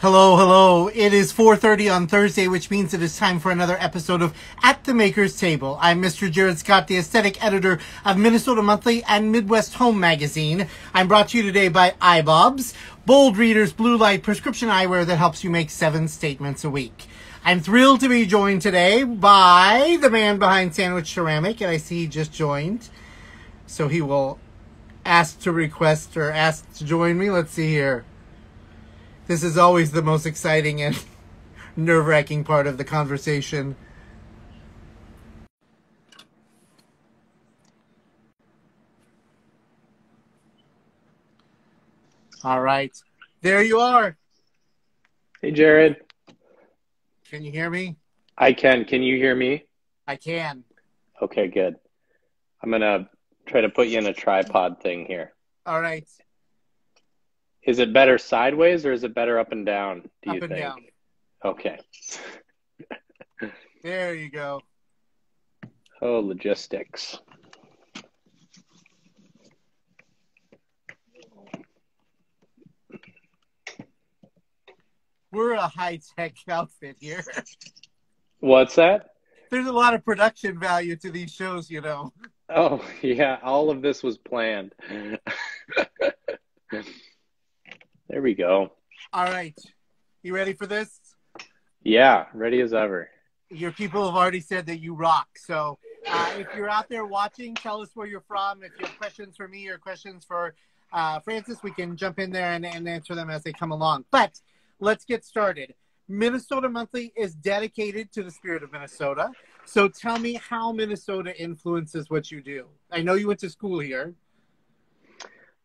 Hello, hello. It is 4:30 on Thursday, which means it is time for another episode of At the Maker's Table. I'm Mr. Jared Scott, the aesthetic editor of Minnesota Monthly and Midwest Home Magazine. I'm brought to you today by iBobs, bold readers, blue light prescription eyewear that helps you make 7 statements a week. I'm thrilled to be joined today by the man behind Sandwich Ceramic, and I see he just joined. So he will ask to join me. Let's see here. This is always the most exciting and nerve-wracking part of the conversation. All right. There you are. Hey, Jared. Can you hear me? I can. Can you hear me? I can. Okay, good. I'm going to try to put you in a tripod thing here. All right. Is it better sideways or is it better up and down, do you think? Up and down. Okay. There you go. Oh, logistics. We're a high-tech outfit here. What's that? There's a lot of production value to these shows, you know. Oh, yeah. All of this was planned. There we go. All right. You ready for this? Yeah, ready as ever. Your people have already said that you rock. So if you're out there watching, tell us where you're from. If you have questions for me or questions for Francis, we can jump in there and answer them as they come along. But let's get started. Minnesota Monthly is dedicated to the spirit of Minnesota. So tell me how Minnesota influences what you do. I know you went to school here.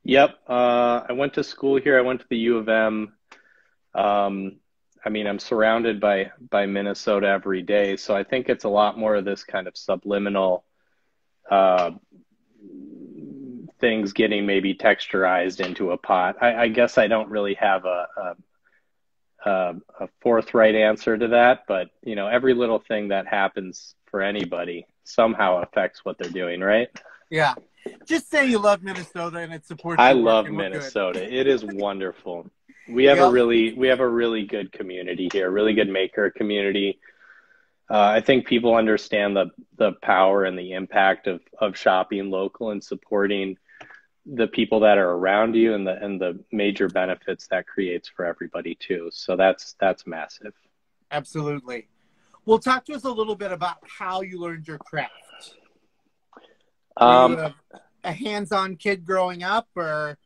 Yep. I went to school here. I went to the U of M. I mean, I'm surrounded by Minnesota every day. So I think it's a lot more of this kind of subliminal things getting maybe texturized into a pot. I guess I don't really have a forthright answer to that, but you know, every little thing that happens for anybody somehow affects what they're doing, right? Yeah. Just say you love Minnesota and it supports I your work love and we're good. Minnesota. It is wonderful. We have a really good community here, really good maker community. I think people understand the power and the impact of shopping local and supporting the people that are around you and the major benefits that creates for everybody too. So that's massive. Absolutely. Well, talk to us a little bit about how you learned your craft. Were you a hands-on kid growing up, or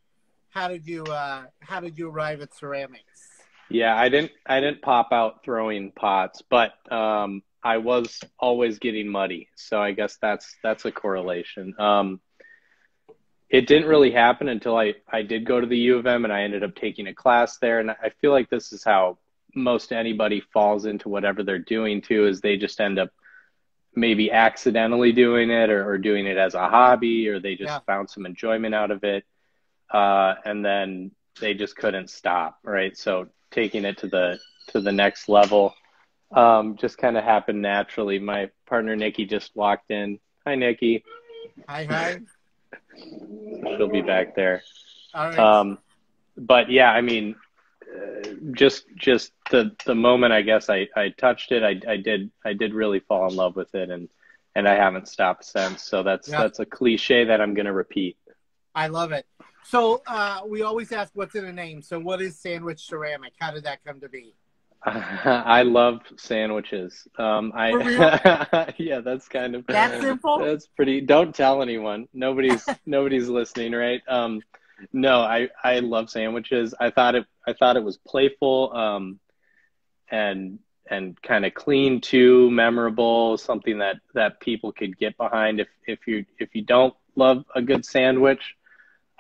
how did you arrive at ceramics? Yeah, I didn't pop out throwing pots, but I was always getting muddy. So I guess that's a correlation. It didn't really happen until I did go to the U of M and I ended up taking a class there. And I feel like this is how most anybody falls into whatever they're doing too, is they just end up maybe accidentally doing it or doing it as a hobby, or they just found some enjoyment out of it. And then they just couldn't stop. Right. So taking it to the next level, just kind of happened naturally. My partner, Nikki, just walked in. Hi, Nikki. Hi. She'll be back there. All right. But yeah, I mean, just the moment I guess I touched it, I did really fall in love with it, and I haven't stopped since. So that's a cliche that I'm going to repeat. I love it. So we always ask what's in a name. So what is Sandwich Ceramic? How did that come to be? I love sandwiches. For real? Yeah, that's kind of that simple. That's pretty. Don't tell anyone. Nobody's listening, right? No, I love sandwiches. I thought it was playful, and kind of clean too, memorable, something that people could get behind. If you don't love a good sandwich,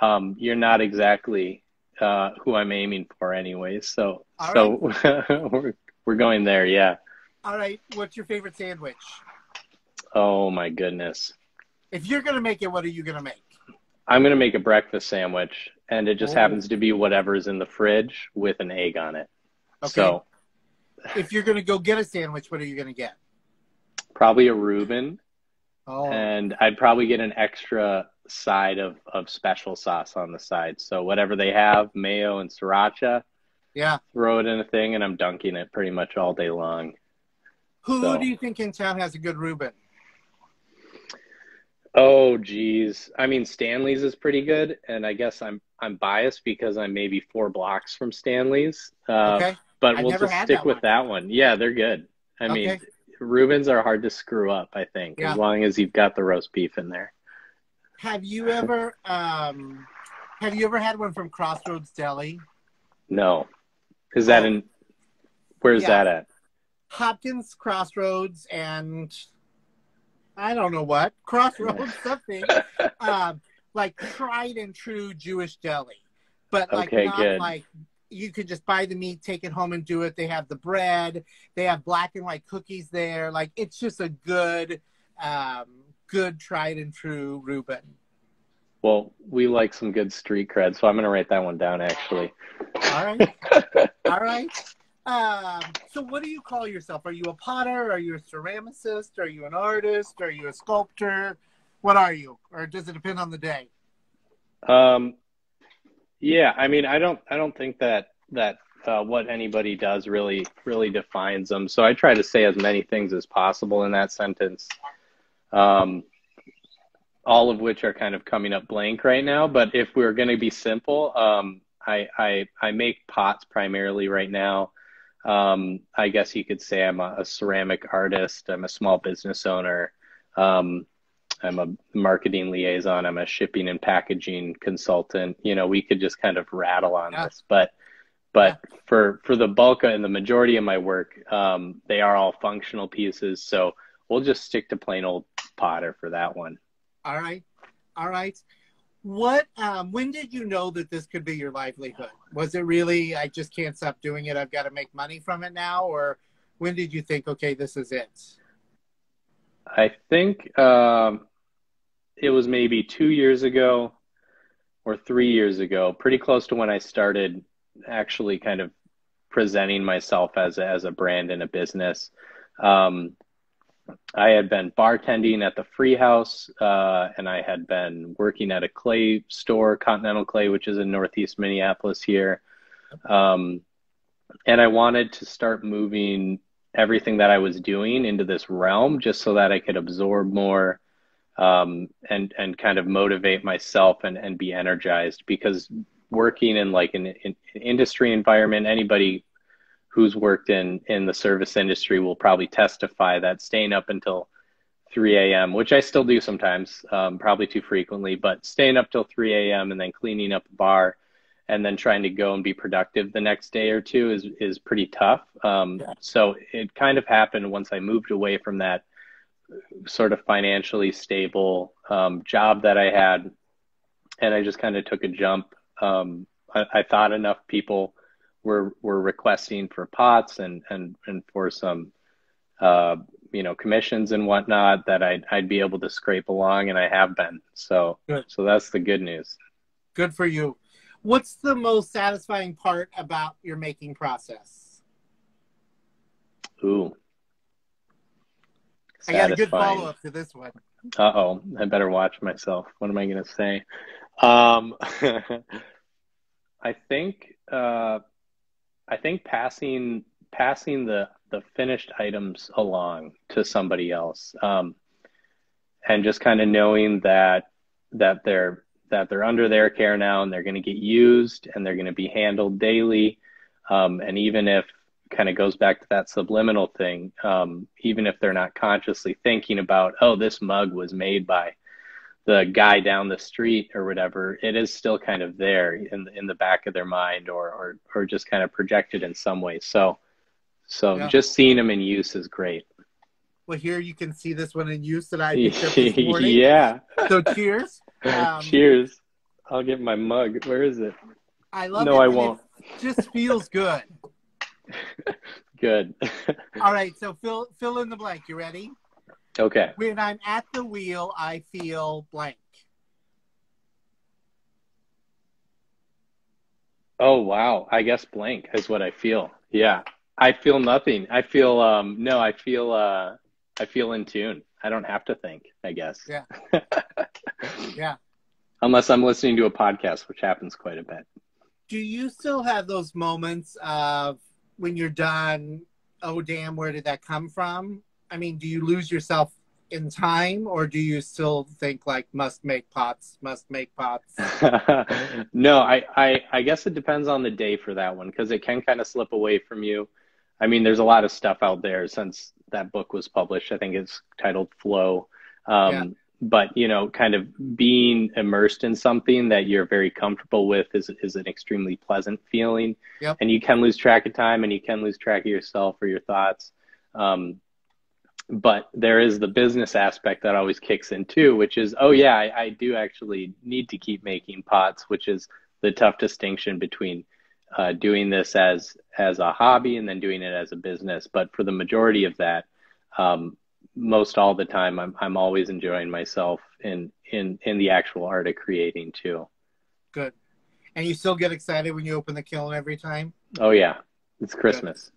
you're not exactly who I'm aiming for anyways. So we're going there, yeah. All right. What's your favorite sandwich? Oh my goodness. If you're gonna make it, what are you gonna make? I'm gonna make a breakfast sandwich, and it just happens to be whatever's in the fridge with an egg on it. Okay. So if you're gonna go get a sandwich, what are you gonna get? Probably a Reuben. Oh. And I'd probably get an extra side of special sauce on the side. So whatever they have, mayo and sriracha, Yeah. throw it in a thing, and I'm dunking it pretty much all day long. Who do you think in town has a good Reuben? Oh, geez. I mean, Stanley's is pretty good, and I guess I'm biased because I'm maybe 4 blocks from Stanley's. Okay. But I've we'll never just had stick that with one. that one. Yeah, they're good. I mean, Okay. Reubens are hard to screw up, I think, as Yeah. long as you've got the roast beef in there. Have you ever had one from Crossroads Deli? No. Is that Oh, in, where's yeah. that at? Hopkins Crossroads and I don't know what Crossroads something. Like tried and true Jewish deli, but like Okay, not good. like you could just buy the meat, take it home and do it. They have the bread, they have black and white cookies there. Like it's just a good tried and true Reuben. Well, we like some good street cred, so I'm going to write that one down, actually. All right. All right. So what do you call yourself? Are you a potter? Are you a ceramicist? Are you an artist? Are you a sculptor? What are you? Or does it depend on the day? Um, yeah, I mean, I don't think that what anybody does really defines them. So I try to say as many things as possible in that sentence. Um, all of which are kind of coming up blank right now. But if we're going to be simple, I make pots primarily right now. I guess you could say I'm a ceramic artist. I'm a small business owner. Um, I'm a marketing liaison. I'm a shipping and packaging consultant. You know, we could just kind of rattle on Yeah. this, but Yeah. for the bulk and the majority of my work, they are all functional pieces. So we'll just stick to plain old Potter for that one. All right. All right. What when did you know that this could be your livelihood? Was it really I just can't stop doing it, I've got to make money from it now? Or when did you think, okay, this is it? I think it was maybe 2 years ago or 3 years ago, pretty close to when I started actually kind of presenting myself as a brand and a business. Um, I had been bartending at the Free House, and I had been working at a clay store, Continental Clay, which is in Northeast Minneapolis here. Um, and I wanted to start moving everything that I was doing into this realm just so that I could absorb more, and kind of motivate myself and be energized because working in like an industry environment, anybody who's worked in the service industry will probably testify that staying up until 3 a.m., which I still do sometimes, probably too frequently, but staying up till 3 a.m. and then cleaning up a bar and then trying to go and be productive the next day or two is pretty tough. Yeah. So it kind of happened once I moved away from that sort of financially stable job that I had, and I just kind of took a jump. I thought enough people were requesting for pots and for some commissions and whatnot that I'd be able to scrape along, and I have been. So Good. so that's the good news. Good for you. What's the most satisfying part about your making process? Ooh, I got a good satisfying. follow-up to this one. Uh-oh, I better watch myself. What am I going to say? Um, I think I think passing the finished items along to somebody else, and just kind of knowing that they're under their care now and they're going to get used and they're going to be handled daily, and even if kind of goes back to that subliminal thing, even if they're not consciously thinking about, oh, this mug was made by the guy down the street or whatever, it is still kind of there in the back of their mind or just kind of projected in some way. So Yeah. just seeing them in use is great. Well, here you can see this one in use that I picked up this morning. Yeah. So cheers. Cheers. I'll get my mug. Where is it? I love No, it. I And won't. it just feels good. Good. All right. So fill in the blank. You ready? Okay. When I'm at the wheel, I feel blank. Oh, wow. I guess blank is what I feel. Yeah. I feel nothing. I feel no, I feel in tune. I don't have to think, I guess. Yeah. Yeah. Unless I'm listening to a podcast, which happens quite a bit. Do you still have those moments of when you're done, oh damn, where did that come from? I mean, do you lose yourself in time, or do you still think like must make pots, must make pots? No, I guess it depends on the day for that one because it can kind of slip away from you. I mean, there's a lot of stuff out there since that book was published. I think it's titled Flow. Yeah, But you know, kind of being immersed in something that you're very comfortable with is an extremely pleasant feeling. yep, And you can lose track of time and you can lose track of yourself or your thoughts. Um, but there is the business aspect that always kicks in too, which is, oh yeah, I do actually need to keep making pots, which is the tough distinction between doing this as a hobby and then doing it as a business. But for the majority of that, um, most all the time, I'm always enjoying myself in the actual art of creating too. good. And you still get excited when you open the kiln every time? Oh yeah, it's Good, Christmas.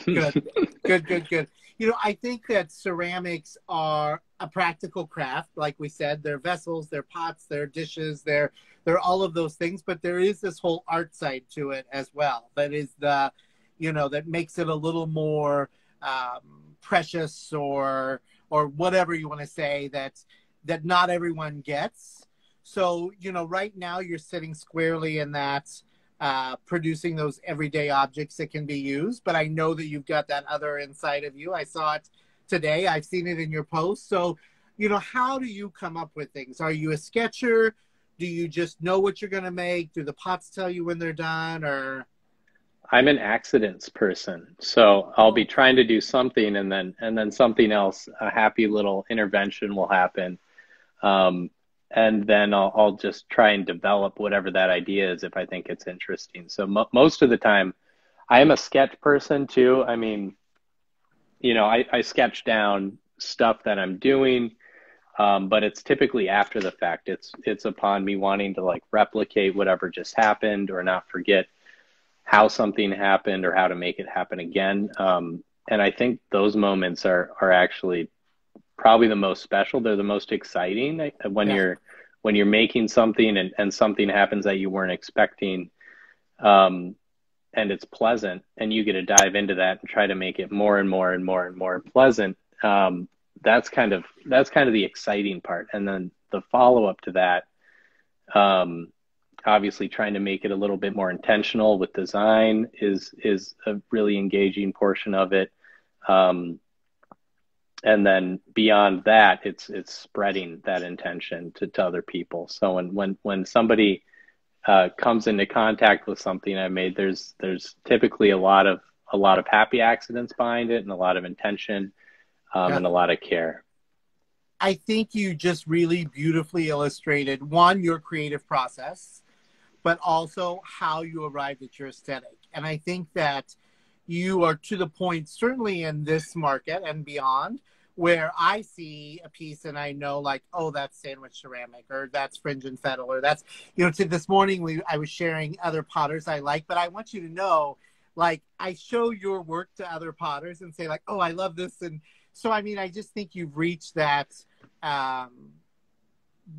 good, good, good, good. You know, I think that ceramics are a practical craft. Like we said, they're vessels, they're pots, they're dishes, they're all of those things. But there is this whole art side to it as well. That is the, you know, that makes it a little more precious or whatever you want to say that not everyone gets. So, you know, right now you're sitting squarely in that producing those everyday objects that can be used. But I know that you've got that other inside of you. I saw it today. I've seen it in your post. So, you know, how do you come up with things? Are you a sketcher? Do you just know what you're going to make? Do the pots tell you when they're done? Or I'm an accidents person, so I'll oh, be trying to do something, and then something else, a happy little intervention will happen, um, and then I'll just try and develop whatever that idea is if I think it's interesting. So most of the time, I am a sketch person too. I mean, you know, I sketch down stuff that I'm doing, but it's typically after the fact. It's upon me wanting to like replicate whatever just happened or not forget how something happened or how to make it happen again. And I think those moments are actually probably the most special. They're the most exciting when yeah, you're making something and something happens that you weren't expecting. Um, and it's pleasant and you get to dive into that and try to make it more and more and more and more pleasant. That's kind of the exciting part. And then the follow up to that, um, obviously trying to make it a little bit more intentional with design is a really engaging portion of it. Um, and then beyond that, it's spreading that intention to other people. So when somebody comes into contact with something I made, there's typically a lot of happy accidents behind it and a lot of intention, yeah. and a lot of care. I think you just really beautifully illustrated one, your creative process, but also how you arrived at your aesthetic. And I think that you are to the point, certainly in this market and beyond, where I see a piece and I know like, oh, that's sandwich ceramic or that's fringe and fettle or that's, you know, to this morning I was sharing other potters I like, but I want you to know, like, I show your work to other potters and say like, oh, I love this. And so, I mean, I just think you've reached um,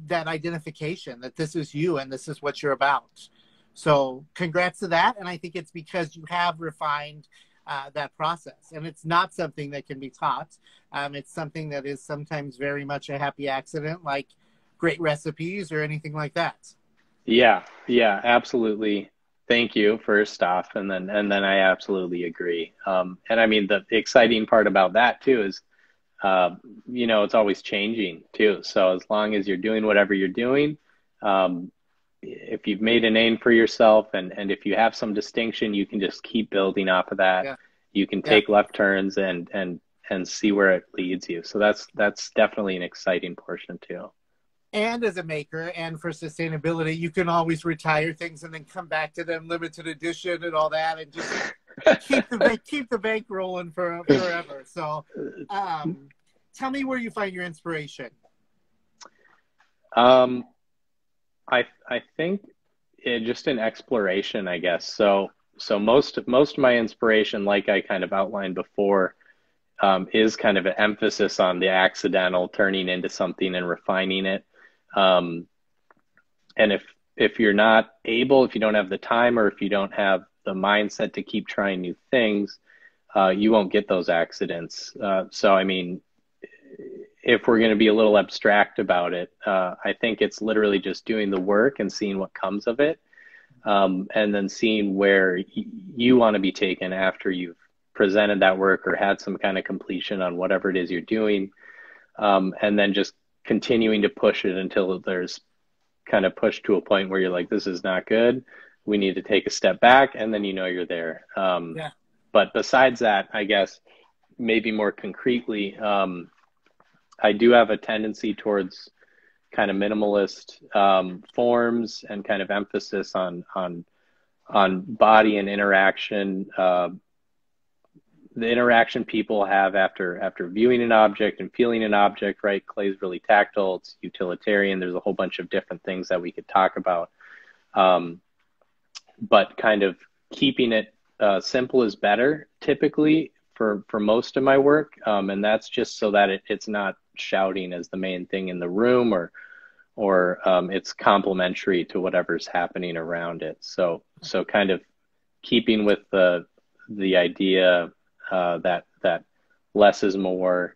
that identification that this is you and this is what you're about. So congrats to that. And I think it's because you have refined that process. And it's not something that can be taught. It's something that is sometimes very much a happy accident, like great recipes or anything like that. Yeah, absolutely. Thank you first off, and then I absolutely agree. And I mean the exciting part about that too is, uh, it's always changing too. So as long as you're doing whatever you're doing, um, if you've made a name for yourself and if you have some distinction, you can just keep building off of that. Yeah. You can Yeah. take left turns and see where it leads you. So that's definitely an exciting portion too. And as a maker and for sustainability, you can always retire things and then come back to them, limited edition and all that, and just keep the bank rolling for forever. So, tell me where you find your inspiration. Um, I think just an exploration, I guess. So most of my inspiration, like I kind of outlined before, is kind of an emphasis on the accidental turning into something and refining it. Um, and if you're not able, if you don't have the time, or if you don't have the mindset to keep trying new things, you won't get those accidents. So, I mean, if we're going to be a little abstract about it, I think it's literally just doing the work and seeing what comes of it, and then seeing where you want to be taken after you've presented that work or had some kind of completion on whatever it is you're doing, and then just continuing to push it until there's kind of pushed to a point where you're like, this is not good. We need to take a step back, and then you're there. Yeah. But besides that, I guess maybe more concretely, I do have a tendency towards kind of minimalist forms and kind of emphasis on body and interaction. The interaction people have after viewing an object and feeling an object, right? Clay's really tactile, it's utilitarian. There's a whole bunch of different things that we could talk about. But kind of keeping it simple is better typically for most of my work. And that's just so that it's not shouting as the main thing in the room, or it's complementary to whatever's happening around it. So kind of keeping with the idea that less is more.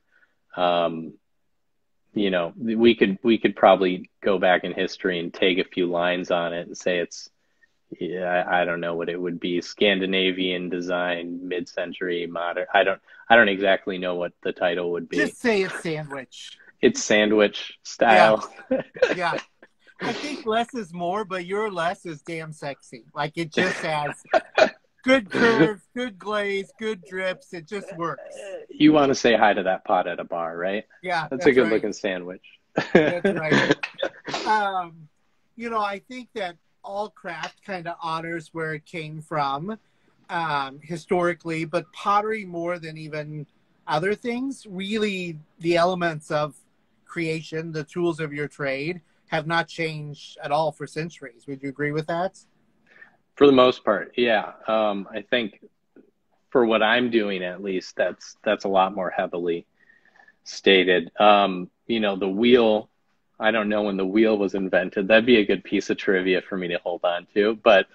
We could probably go back in history and take a few lines on it and say I don't know what it would be. Scandinavian design, mid-century, modern. I don't exactly know what the title would be. Just say it's sandwich. It's sandwich style. Yeah. Yeah. I think less is more, but your less is damn sexy. Like, it just has good curves, good glaze, good drips. It just works. You want to say hi to that pot at a bar, right? Yeah. That's a good looking sandwich. That's right. I think that all craft kind of honors where it came from historically, but pottery, more than even other things, really the elements of creation, the tools of your trade, have not changed at all for centuries. Would you agree with that? For the most part, yeah. I think for what I'm doing, at least, that's a lot more heavily stated. The wheel, I don't know when the wheel was invented. That'd be a good piece of trivia for me to hold on to. But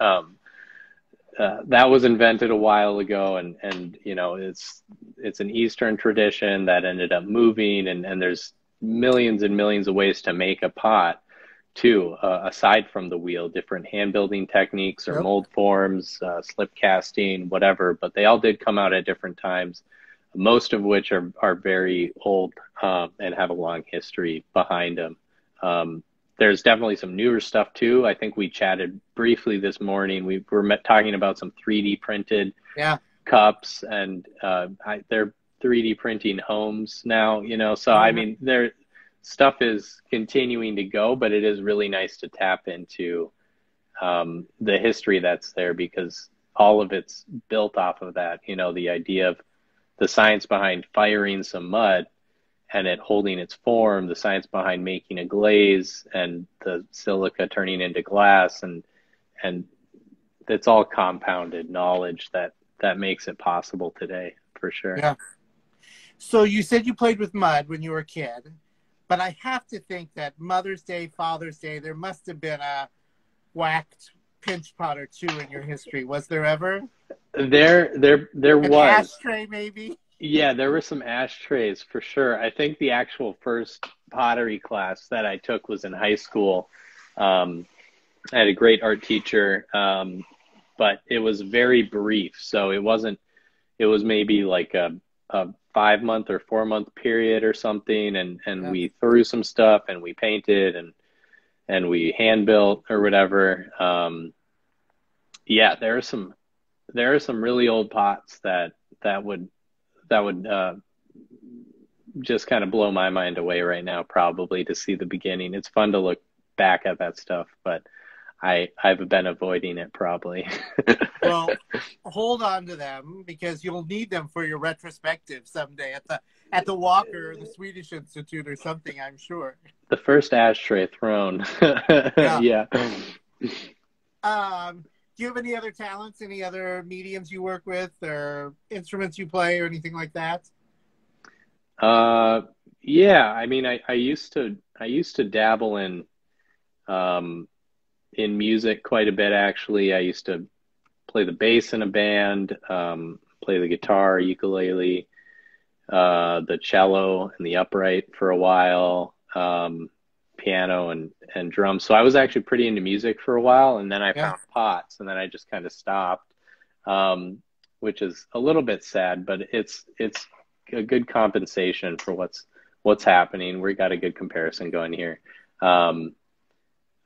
that was invented a while ago, and it's an Eastern tradition that ended up moving, and there's millions and millions of ways to make a pot too, aside from the wheel, different hand building techniques or mold forms, slip casting, whatever, but they all did come out at different times, most of which are very old and have a long history behind them. There's definitely some newer stuff too. I think we chatted briefly this morning. We were talking about some 3D printed cups, and they're 3D printing homes now, so I mean, stuff is continuing to go, but it is really nice to tap into the history that's there, because all of it's built off of that, the idea of the science behind firing some mud and it holding its form, the science behind making a glaze and the silica turning into glass, and it's all compounded knowledge that makes it possible today, for sure. Yeah. So you said you played with mud when you were a kid, but I have to think that Mother's Day, Father's Day, there must have been a whacked pinch pot or two in your history. Was there ever? There An was. ashtray, maybe? Yeah, there were some ashtrays for sure. I think the actual first pottery class that I took was in high school. I had a great art teacher, but it was very brief. So it was maybe like a 5-month or 4-month period or something. And we threw some stuff and we painted and we hand built or whatever. There are some really old pots that would just kind of blow my mind away right now, probably, to see the beginning. It's fun to look back at that stuff, but I've been avoiding it probably. Well, hold on to them, because you'll need them for your retrospective someday at the Walker, the Swedish Institute or something, I'm sure. The first ashtray thrown. Yeah. Do you have any other talents, any other mediums you work with, or instruments you play, or anything like that? Yeah. I mean, I used to dabble in in music quite a bit, actually. I used to play the bass in a band, play the guitar, ukulele, the cello and the upright for a while, piano and drums. So I was actually pretty into music for a while, and then I Yeah. found pots, and then I just kind of stopped, which is a little bit sad, but it's a good compensation for what's happening. We got a good comparison going here. Um,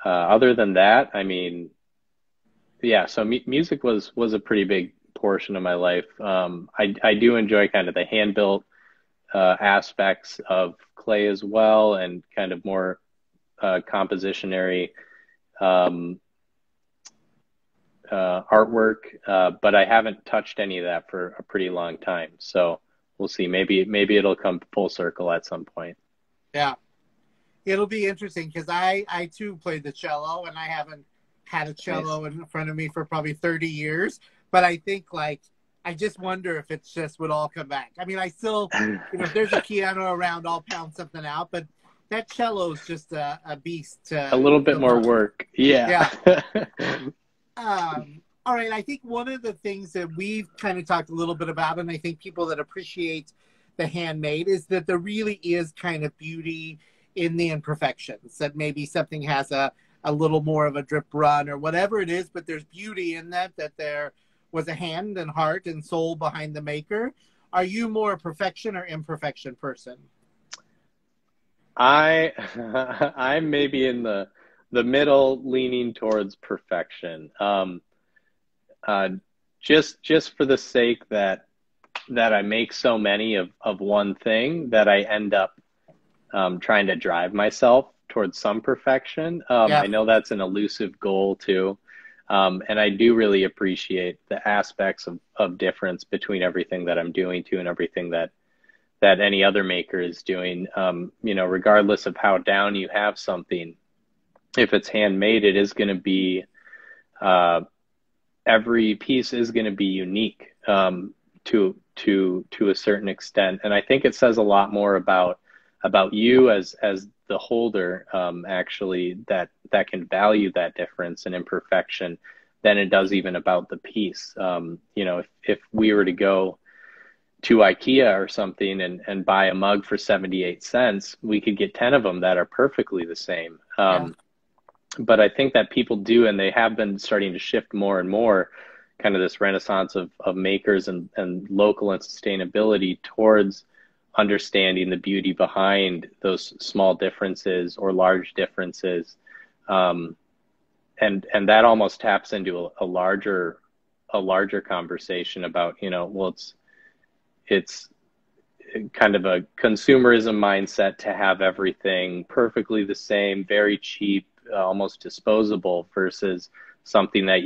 Other than that, I mean, yeah. So music was a pretty big portion of my life. I do enjoy kind of the hand built aspects of clay as well, and kind of more compositionary um, artwork. But I haven't touched any of that for a pretty long time. So we'll see. Maybe it'll come full circle at some point. Yeah. It'll be interesting because I too played the cello, and I haven't had a Nice. cello in front of me for probably 30 years. But I think like I just wonder if it's just would all come back. I mean, I still, if there's a piano around, I'll pound something out. But that cello is just a beast A little to bit more learn. work. Yeah. Yeah. All right. I think one of the things that we've kind of talked a little bit about, and I think people that appreciate the handmade, is that there really is kind of beauty in the imperfections. That maybe something has a little more of a drip run or whatever it is, but there's beauty in that there was a hand and heart and soul behind the maker. Are you more a perfection or imperfection person? I I'm maybe in the middle, leaning towards perfection. Uh, just for the sake that I make so many of one thing, that I end up trying to drive myself towards some perfection. Yeah. I know that's an elusive goal too. And I do really appreciate the aspects of difference between everything that I'm doing too, and everything that any other maker is doing. Regardless of how down you have something, if it's handmade, it is going to be, uh, every piece is going to be unique, to a certain extent. And I think it says a lot more about you as the holder, actually, that can value that difference and imperfection, than it does even about the piece. If we were to go to IKEA or something and buy a mug for 78 cents, we could get 10 of them that are perfectly the same. Yeah. But I think that people do, and they have been starting to shift more and more, kind of this renaissance of makers and local and sustainability towards understanding the beauty behind those small differences or large differences. Um, and that almost taps into a larger conversation about, well, it's kind of a consumerism mindset to have everything perfectly the same, very cheap, almost disposable, versus something that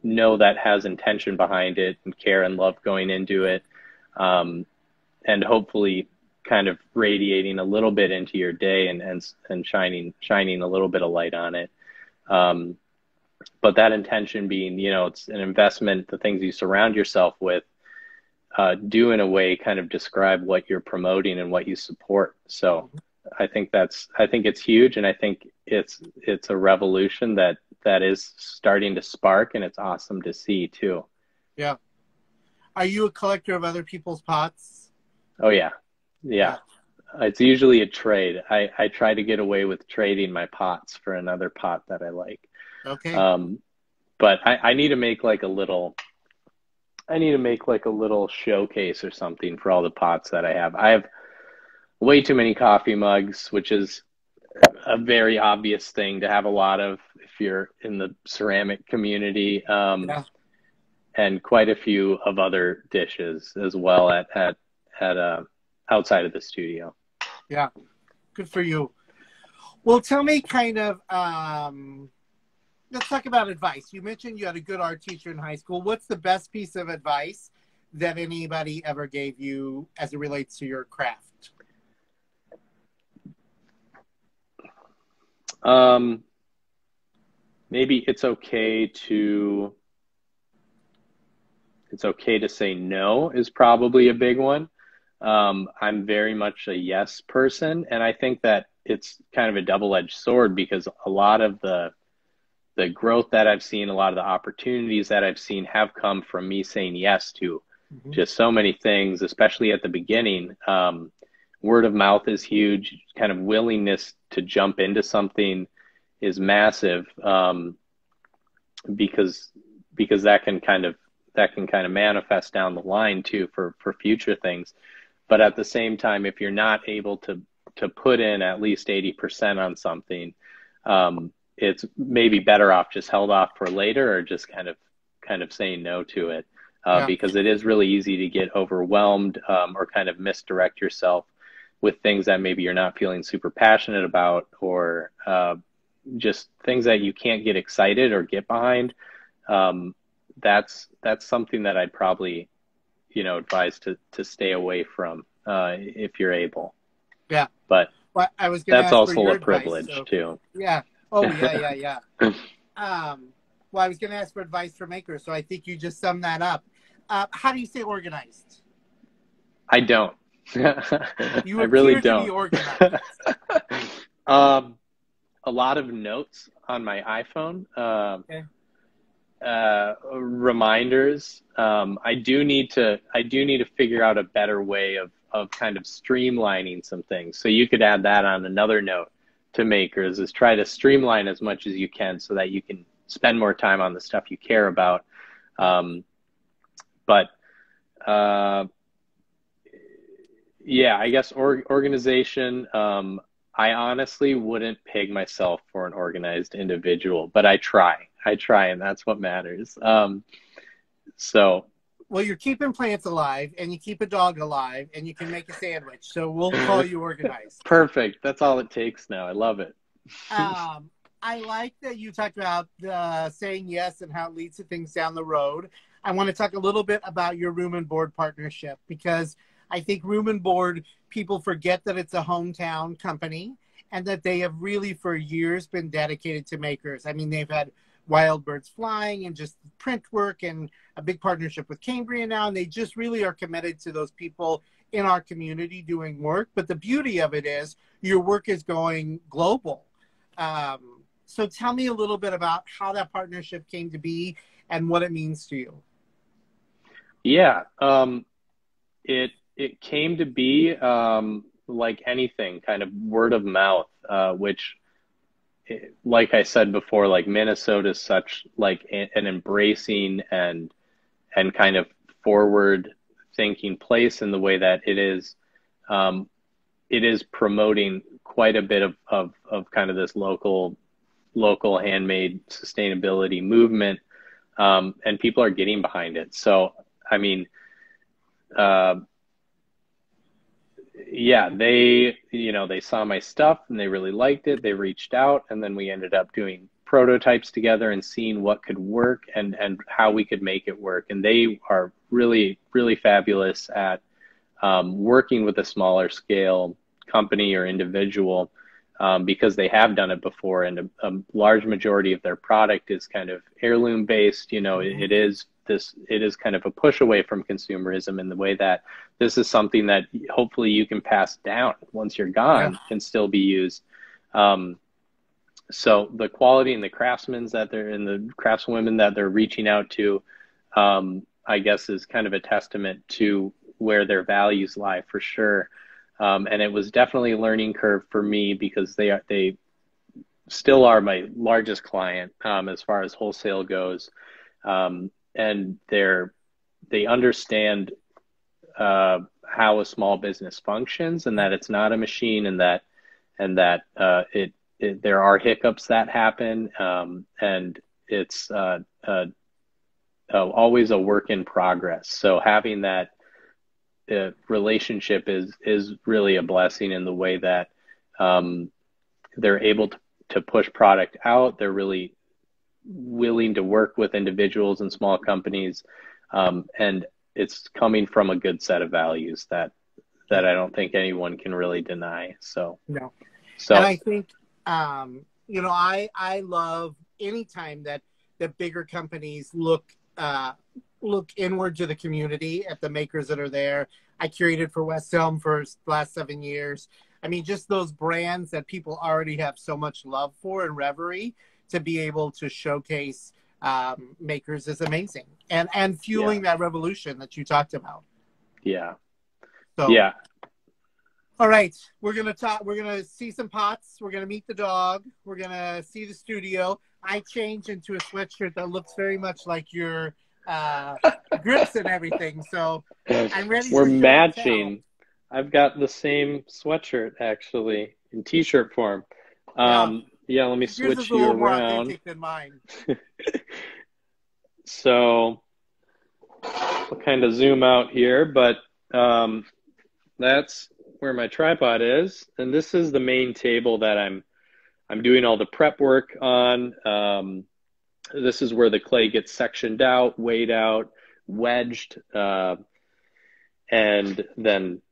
that has intention behind it and care and love going into it, and hopefully kind of radiating a little bit into your day and shining a little bit of light on it. Um, but that intention being, it's an investment. The things you surround yourself with do in a way kind of describe what you're promoting and what you support. So I think it's huge, and I think it's a revolution that is starting to spark, and it's awesome to see too. Yeah. Are you a collector of other people's pots? Oh yeah, yeah. Yeah. It's usually a trade. I try to get away with trading my pots for another pot that I like. Okay. Um, but I need to make like a little showcase or something for all the pots that I have. I have way too many coffee mugs, which is a very obvious thing to have a lot of if you're in the ceramic community, Yeah. and quite a few of other dishes as well at outside of the studio. Yeah. Good for you. Well, tell me kind of, let's talk about advice. You mentioned you had a good art teacher in high school. What's the best piece of advice that anybody ever gave you as it relates to your craft? Um, Maybe it's okay to say no is probably a big one. I'm very much a yes person, and I think that it's kind of a double-edged sword, because a lot of the the growth that I've seen, a lot of the opportunities that I've seen have come from me saying yes to just so many things, especially at the beginning. Word of mouth is huge. Kind of willingness to jump into something is massive, because that can kind of manifest down the line too for future things. But at the same time, if you're not able to put in at least 80% on something, it's maybe better off just held off for later, or just kind of saying no to it, because it is really easy to get overwhelmed, or kind of misdirect yourself with things that maybe you're not feeling super passionate about, or just things that you can't get excited or get behind. That's something that I'd probably, advise to stay away from, if you're able. Yeah. But well, I was gonna that's ask also for your a privilege advice, so. too. Yeah. Oh, yeah. Well, I was going to ask for advice for makers, so I think you just summed that up. How do you stay organized? I don't. You I really appear don't. to be organized. A lot of notes on my iPhone. Okay. Reminders. I do need to figure out a better way of kind of streamlining some things. So you could add that on another note to makers, is try to streamline as much as you can so that you can spend more time on the stuff you care about. Yeah, I guess organization. I honestly wouldn't peg myself for an organized individual, but I try, and that's what matters. Well, you're keeping plants alive, and you keep a dog alive, and you can make a sandwich. So we'll call you organized. Perfect. That's all it takes now. I love it. I like that you talked about saying yes and how it leads to things down the road. I want to talk a little bit about your Room and Board partnership, because I think Room and Board, people forget that it's a hometown company and that they have really for years been dedicated to makers. I mean, they've had Wild Birds Flying and just print work, and a big partnership with Cambria now, and they just really are committed to those people in our community doing work. But the beauty of it is your work is going global. So tell me a little bit about how that partnership came to be and what it means to you. Yeah, it came to be, like anything, kind of word of mouth, which, like I said before, like Minnesota is such like an embracing and kind of forward thinking place in the way that it is promoting quite a bit of kind of this local handmade sustainability movement, and people are getting behind it. So, I mean, yeah, they saw my stuff and they really liked it. They reached out, and then we ended up doing prototypes together and seeing what could work and how we could make it work. And they are really, really fabulous at working with a smaller scale company or individual, because they have done it before, and a large majority of their product is kind of heirloom based. It is kind of a push away from consumerism in the way that this is something that hopefully you can pass down once you're gone, and still be used. So the quality and the craftsmen that they're and the craftswomen that they're reaching out to, I guess, is kind of a testament to where their values lie, for sure. And it was definitely a learning curve for me, because they still are my largest client, as far as wholesale goes. And they understand how a small business functions, and that it's not a machine, and that there are hiccups that happen, and it's always a work in progress. So having that relationship is really a blessing in the way that they're able to push product out. They're really willing to work with individuals and small companies, and it's coming from a good set of values that I don't think anyone can really deny. So no. So, and I think I love anytime that bigger companies look inward to the community at the makers that are there. I curated for West Elm for the last 7 years. I mean, just those brands that people already have so much love for and reverie, to be able to showcase makers is amazing, and fueling that revolution that you talked about. Yeah. So, Yeah. all right, we're gonna talk. We're gonna see some pots. We're gonna meet the dog. We're gonna see the studio. I changed into a sweatshirt that looks very much like your grips and everything. So I'm ready We're for show and tell. matching. I've got the same sweatshirt actually in t-shirt form. Yeah. Yeah, let me Yours switch is a you little more around. authentic than mine. So I'll kind of zoom out here, but that's where my tripod is, and this is the main table that I'm doing all the prep work on. This is where the clay gets sectioned out, weighed out, wedged, and then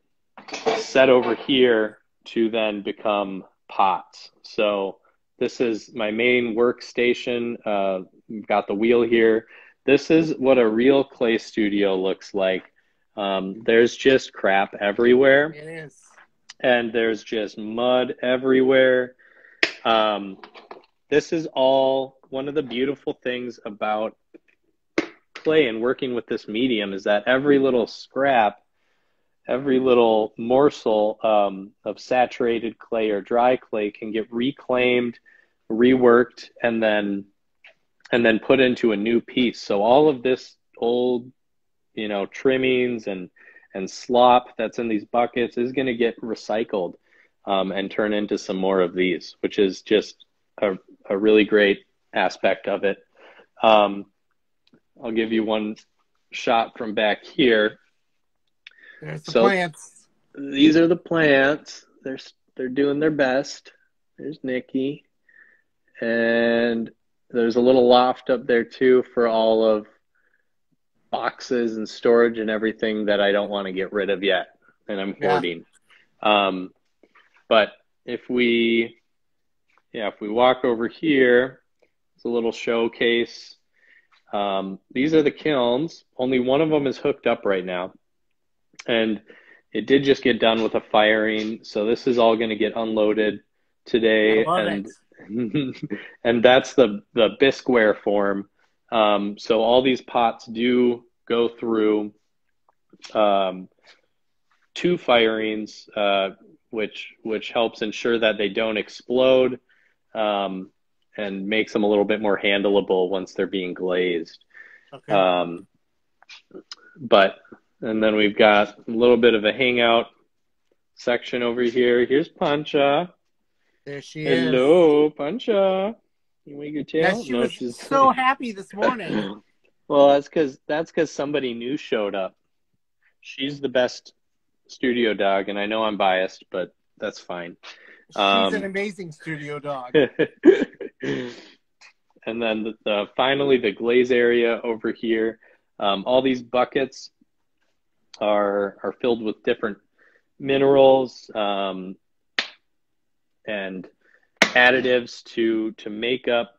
set over here to then become pots. So this is my main workstation. We've got the wheel here. This is what a real clay studio looks like. There's just crap everywhere. It is. And there's just mud everywhere. This is all one of the beautiful things about clay and working with this medium is that every little scrap, every little morsel of saturated clay or dry clay can get reclaimed, reworked, and then put into a new piece. So all of this old, trimmings and slop that's in these buckets is going to get recycled and turn into some more of these, which is just a really great aspect of it. I'll give you one shot from back here. There's the plants. These are the plants. They're doing their best. There's Nikki. And there's a little loft up there too for all of boxes and storage and everything that I don't want to get rid of yet. And I'm hoarding. But if we walk over here, it's a little showcase. These are the kilns. Only one of them is hooked up right now. And it did just get done with a firing. So this is all going to get unloaded today. And that's the bisqueware form. So all these pots do go through 2 firings, which helps ensure that they don't explode and makes them a little bit more handleable once they're being glazed. Okay. And then we've got a little bit of a hangout section over here. Here's Pancha. There she is. Hello, Pancha. You wag your tail? Yes, she's so happy this morning. Well, that's because somebody new showed up. She's the best studio dog, and I know I'm biased, but that's fine. She's an amazing studio dog. And then finally the glaze area over here. All these buckets are filled with different minerals and additives to make up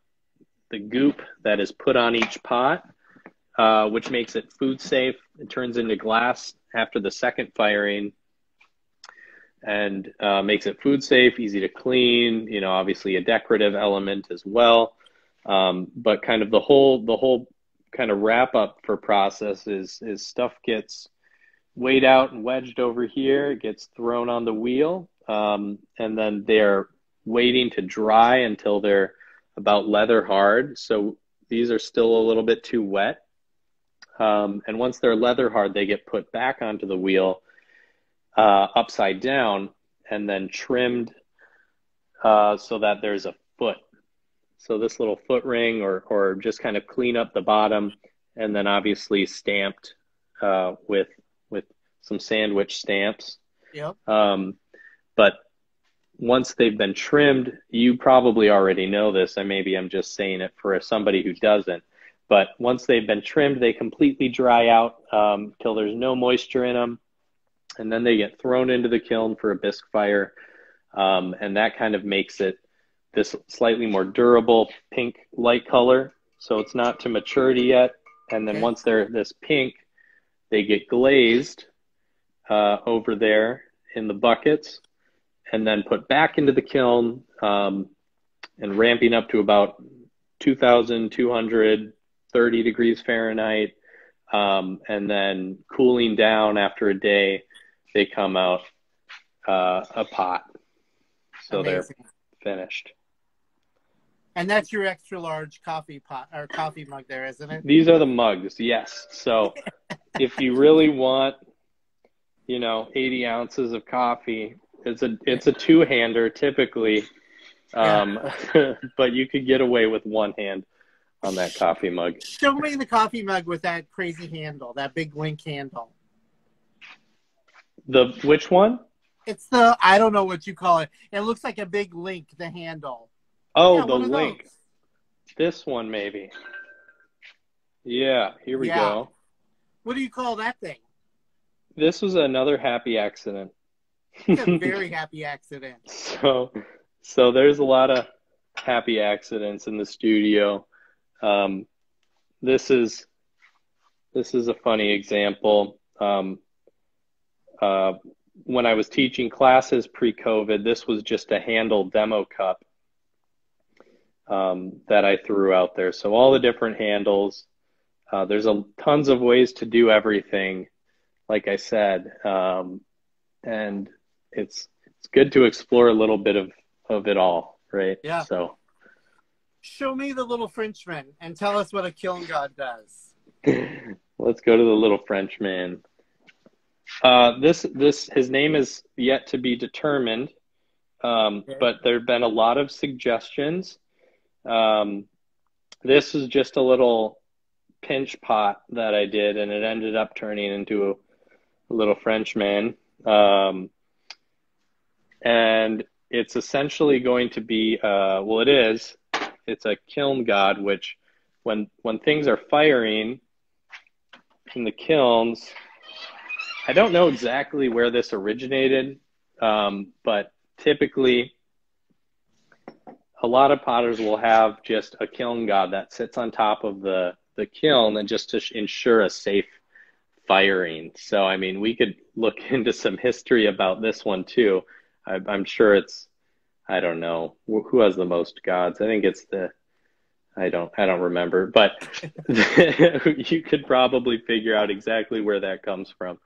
the goop that is put on each pot, which makes it food safe. It turns into glass after the second firing and makes it food safe, easy to clean, obviously a decorative element as well. But kind of the whole kind of wrap up for process is stuff gets weighed out and wedged over here. It gets thrown on the wheel, and then they're waiting to dry until they're about leather hard. So these are still a little bit too wet. And once they're leather hard, they get put back onto the wheel upside down and then trimmed so that there's a foot. So this little foot ring or just kind of clean up the bottom and then obviously stamped with some sandwich stamps. Yep. But once they've been trimmed, you probably already know this, and maybe I'm just saying it for somebody who doesn't. But once they've been trimmed, they completely dry out till there's no moisture in them. And then they get thrown into the kiln for a bisque fire. And that kind of makes it this slightly more durable pink light color. So it's not to maturity yet. And then once they're this pink, they get glazed over there in the buckets and then put back into the kiln and ramping up to about 2,230 degrees Fahrenheit. And then cooling down after a day, they come out a pot. So Amazing. they're finished. And that's your extra large coffee pot or coffee mug there, isn't it? These are the mugs, yes. So if you really want, 80 ounces of coffee, it's a two-hander typically, but you could get away with one hand on that coffee mug. Show me the coffee mug with that crazy handle, that big link handle. Which one? It's I don't know what you call it. It looks like a big link, the handle. Oh, the link. This one, maybe. Yeah, here we go. What do you call that thing? This was another happy accident. It's a very happy accident. So there's a lot of happy accidents in the studio. This is a funny example. When I was teaching classes pre-COVID, this was just a handle demo cup that I threw out there. So all the different handles. There's tons of ways to do everything, like I said, and it's good to explore a little bit of it all, right? Yeah. So show me the little Frenchman and tell us what a kiln god does. Let's go to the little Frenchman. His name is yet to be determined, but there have been a lot of suggestions. This is just a little pinch pot that I did, and it ended up turning into a little Frenchman. And it's essentially going to be, it's a kiln god, which when things are firing in the kilns, I don't know exactly where this originated, but typically a lot of potters will have just a kiln god that sits on top of the kiln, and just to ensure a safe firing. So, I mean, we could look into some history about this one too. I'm sure I don't know who has the most gods. I think it's I don't remember, but you could probably figure out exactly where that comes from.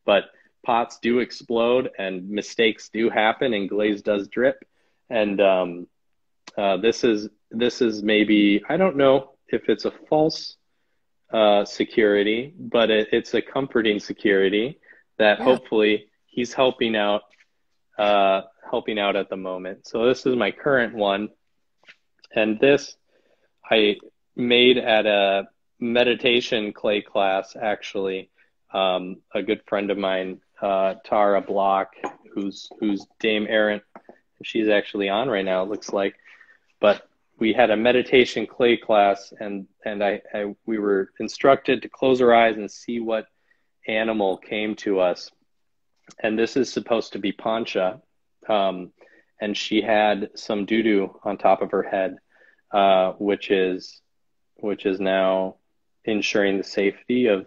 But pots do explode and mistakes do happen and glaze does drip. And this is maybe, I don't know if it's a false security, but it's a comforting security that hopefully he's helping out at the moment. So this is my current one, and this I made at a meditation clay class, actually. A good friend of mine, Tara Block, who's Dame Errant, she's actually on right now, it looks like. But we had a meditation clay class, and we were instructed to close our eyes and see what animal came to us. And this is supposed to be Pancha, and she had some doo-doo on top of her head, which is now ensuring the safety of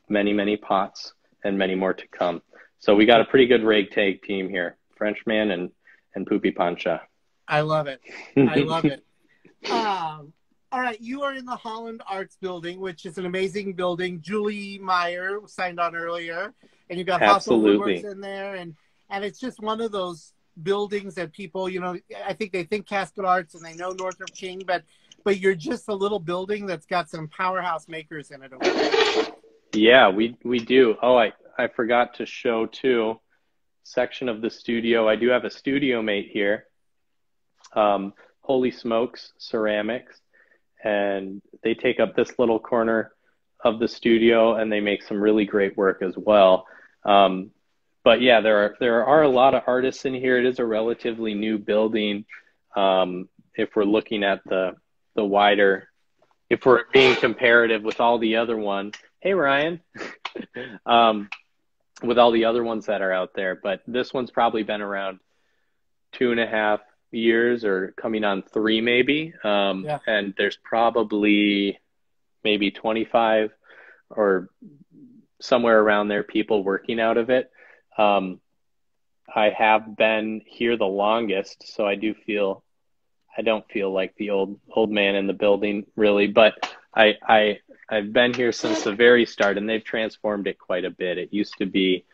many, many pots and many more to come. So we got a pretty good ragtag team here, Frenchman and Poopy Pancha. I love it. I love it. All right, you are in the Holland Arts Building, which is an amazing building. Julie Meyer signed on earlier, and you've got Hustle Woodworks in there, and it's just one of those buildings that people, I think they think Casket Arts and they know Northrop King, but you're just a little building that's got some powerhouse makers in it over there. Yeah, we do. Oh, I forgot to show too, section of the studio. I do have a studio mate here, Holy Smokes Ceramics, and they take up this little corner of the studio, and they make some really great work as well. But yeah, there are a lot of artists in here. It is a relatively new building. If we're looking at the wider, if we're being comparative with all the other ones, hey Ryan, with all the other ones that are out there, but this one's probably been around 2.5 years or coming on 3 maybe. And there's probably maybe 25 or somewhere around there people working out of it. I have been here the longest, so I do feel I don't feel like the old man in the building really, but I've been here since the very start, and they've transformed it quite a bit. It used to be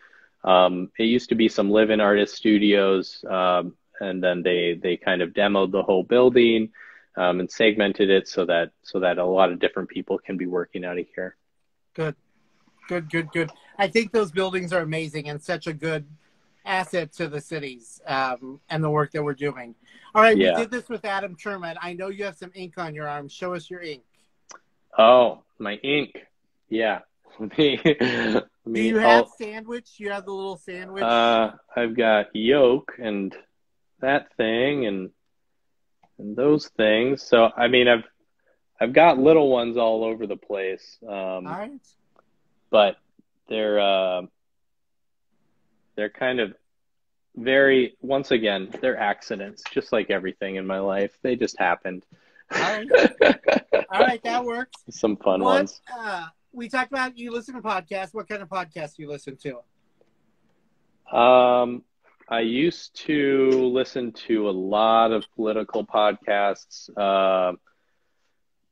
some live-in artist studios, and then they kind of demoed the whole building, and segmented it so that a lot of different people can be working out of here. Good. I think those buildings are amazing and such a good asset to the cities, and the work that we're doing. All right, Yeah. we did this with Adam Sherman. I know you have some ink on your arm. Show us your ink. Oh, my ink. Yeah. Do you have sandwich? You have the little sandwich? I've got yolk and that thing and those things. So I mean, I've got little ones all over the place. All right. But they're kind of very, once again, they're accidents, just like everything in my life. They just happened. All right. All right, that works. Some fun ones. We talked about you listen to podcasts. What kind of podcasts do you listen to? I used to listen to a lot of political podcasts.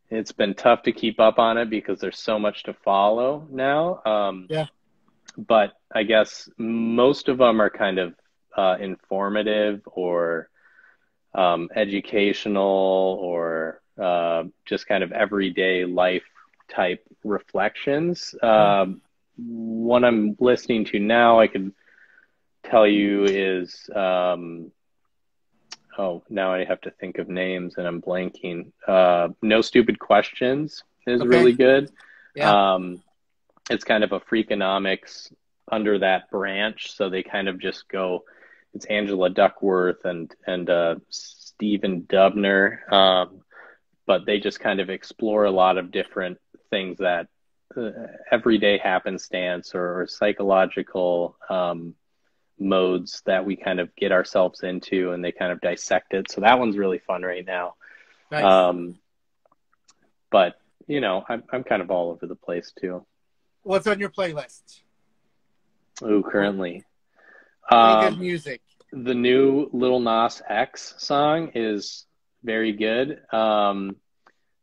It's been tough to keep up on it because there's so much to follow now. Yeah. But I guess most of them are kind of informative or educational or just kind of everyday life type reflections. One I'm listening to now, I could tell you is, now I have to think of names and I'm blanking. No Stupid Questions is really good. Yeah. It's kind of a Freakonomics under that branch. So they kind of just go, it's Angela Duckworth and Stephen Dubner. But they just kind of explore a lot of different things that everyday happenstance or psychological modes that we kind of get ourselves into, and they kind of dissect it. So that one's really fun right now. Nice. But you know, I'm kind of all over the place too. What's on your playlist? Oh, currently, Any good music? The new Lil Nas X song is very good.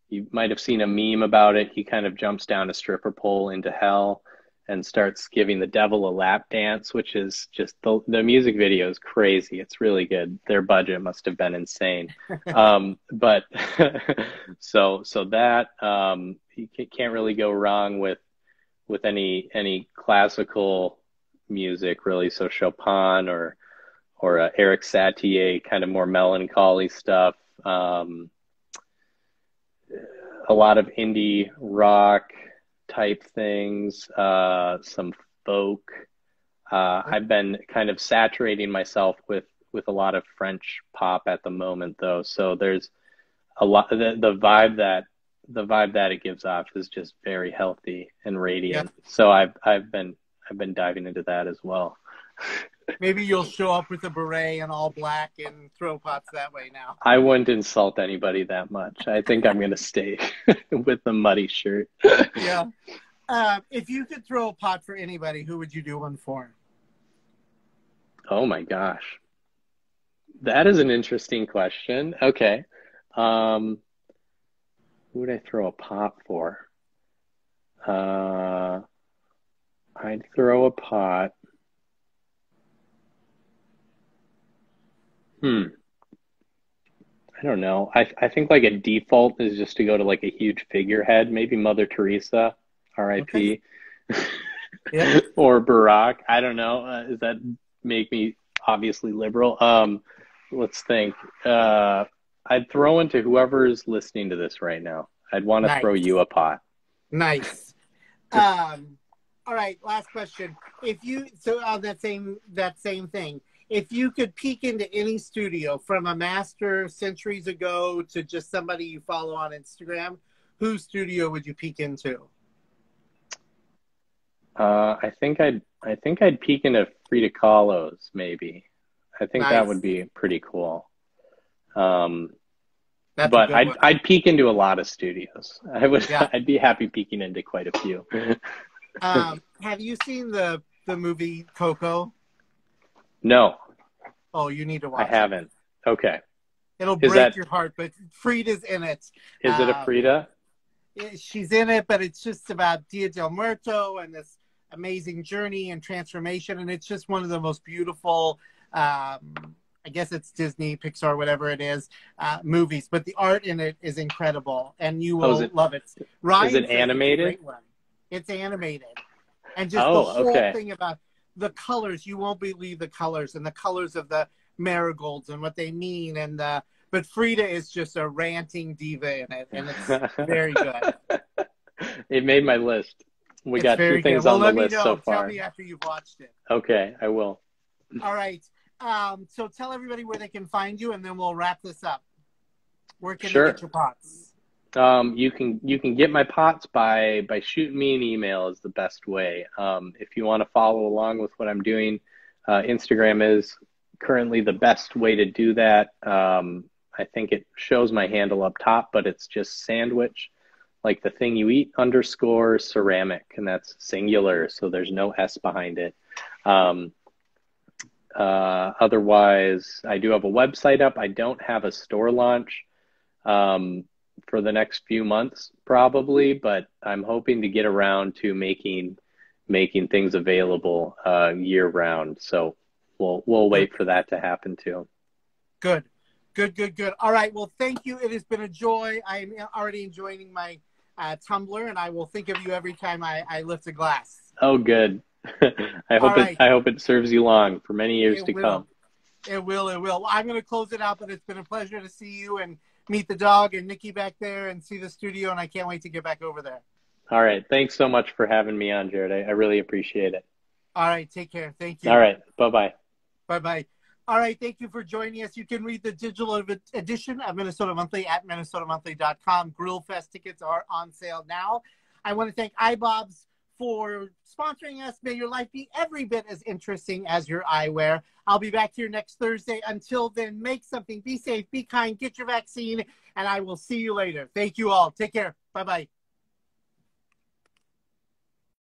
You might have seen a meme about it. He kind of jumps down a stripper pole into hell and starts giving the devil a lap dance, which is just the music video is crazy. It's really good. Their budget must have been insane. But so that you can't really go wrong with any classical music really. So Chopin or Eric Satie, kind of more melancholy stuff. A lot of indie rock type things, some folk. I've been kind of saturating myself with a lot of French pop at the moment, though. So there's a lot. The vibe that it gives off is just very healthy and radiant. Yeah. So I've been diving into that as well. Maybe you'll show up with a beret and all black and throw pots that way now. I wouldn't insult anybody that much. I think I'm going to stay with the muddy shirt. Yeah. If you could throw a pot for anybody, who would you do one for? Oh my gosh. That is an interesting question. Okay. Who would I throw a pot for? I'd throw a pot. I don't know. I think like a default is just to go to like a huge figurehead, maybe Mother Teresa, R.I.P. Okay. Yeah. Or Barack. I don't know. Does that make me obviously liberal? Let's think. I'd throw into whoever's listening to this right now. I'd want to throw you a pot. Nice. All right. Last question. So on that same thing. If you could peek into any studio, from a master centuries ago to just somebody you follow on Instagram, whose studio would you peek into? I think I'd peek into Frida Kahlo's, maybe. I think that would be pretty cool. But I'd peek into a lot of studios. I'd be happy peeking into quite a few. Have you seen the movie Coco? No. Oh, you need to watch it. I haven't. Okay. It'll Is break that your heart, but Frida's in it. is it a Frida? She's in it, but it's just about Dia del Muerto and this amazing journey and transformation, and it's just one of the most beautiful, I guess it's Disney, Pixar, whatever it is, movies. But the art in it is incredible, and you will love it. Ryan is it animated? It's a great one. It's animated, and just the Oh, whole okay. thing about the colors. You won't believe the colors and the colors of the marigolds and what they mean, and but Frida is just a ranting diva in it, and it's very good. It made my list. We It's got very two things good. Well, on the let me list know. so Tell far. me after you've watched it. Okay, I will. All right. So tell everybody where they can find you, and then we'll wrap this up. Where can they get your pots? You can get my pots by shooting me an email is the best way. If you want to follow along with what I'm doing, Instagram is currently the best way to do that. I think it shows my handle up top, but it's just sandwich, like the thing you eat, _ ceramic, and that's singular, so there's no S behind it. Otherwise, I do have a website up. I don't have a store launch for the next few months, probably, but I'm hoping to get around to making things available year round. So we'll wait for that to happen too. Good. All right. Well, thank you. It has been a joy. I'm already enjoying my tumbler, and I will think of you every time I lift a glass. Oh, good. I hope it serves you long for many years to come. It will. Well, I'm going to close it out, but it's been a pleasure to see you and meet the dog and Nikki back there and see the studio, and I can't wait to get back over there. All right. Thanks so much for having me on, Jared. I really appreciate it. All right. Take care. Thank you. All right. Bye-bye. Bye-bye. All right. Thank you for joining us. You can read the digital edition of Minnesota Monthly at minnesotamonthly.com. Grill Fest tickets are on sale now. I want to thank iBobs for sponsoring us. May your life be every bit as interesting as your eyewear. I'll be back here next Thursday. Until then, make something. Be safe. Be kind. Get your vaccine. And I will see you later. Thank you all. Take care. Bye-bye.